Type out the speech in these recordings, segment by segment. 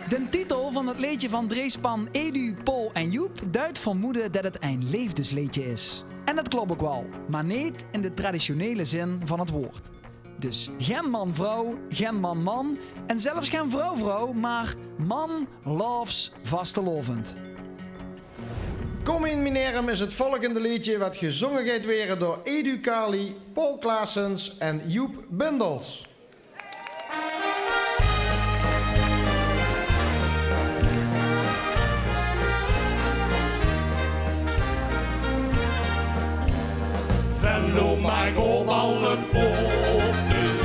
De titel van het liedje van Dreespan Edu, Paul en Joep duidt vermoeden dat het een leefdesliedje is. En dat klopt ook wel, maar niet in de traditionele zin van het woord. Dus geen man-vrouw, geen man-man en zelfs geen vrouw-vrouw, maar man loves vastelovend. Kom in Minerum is het volgende liedje wat gezongen gaat worden door Edu Kali, Paul Klaassens en Joep Bundels. Venlo maakt op alle poorten,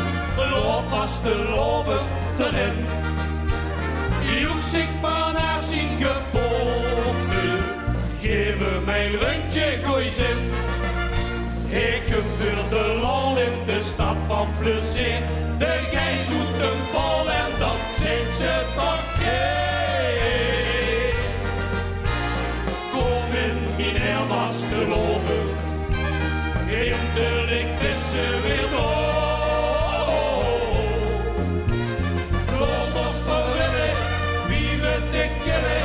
loop vast te loven erin. Joek zich van haar zien geboorte, geven mijn rundje gooi zin. Ik kom voor de lol in de stad van plezier, de gij zoekt een bal en dan zijn ze toch geen. Kom in, meneer was te loven. Eindelijk is ze weer door. Loop ons verwinnen, wie we dit kennen,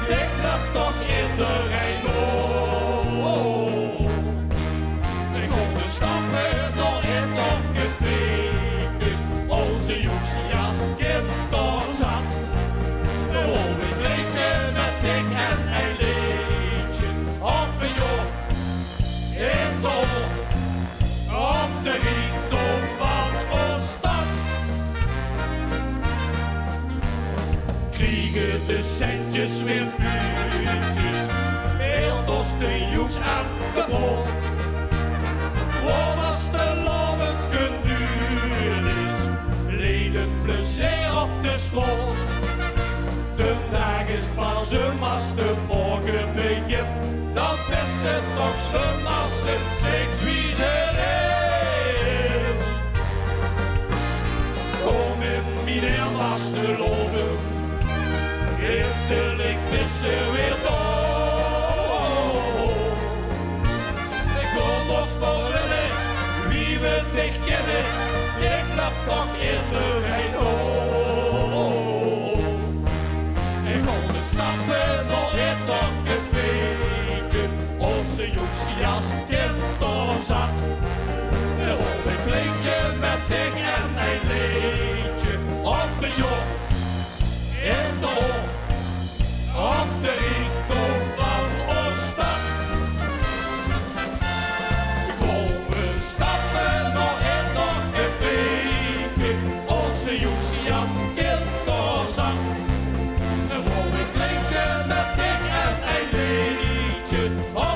ik laat toch iedereen door. Ik kom de stappen door in het gefeken, onze jongste jas kind door zat. We wollen drinken met dik en een liedje op het joh. In door. Op de rijkdom van ons stad kriegen de centjes weer puurtjes, heel dos de joeks aan de bol. Waar was de lovend genuurd is, leden plezier op de school. De dag is pas als de morgen begint, dan is het toch slim als het seks wie ze meneer was te loven, eindelijk is ze weer door. Ik kom ons verwinnen, wie we dicht kennen, ik laat toch iedereen door. Ik kom de stappen nog in het gefeken, onze jongste jas kind door zat. We hopen klinken met dich en een liedje op de joh, in de oor, op de rijkdom van ons stad. We stappen nog in het gefeken, onze jongste jas kind door zat. We hopen klinken met dich en een liedje op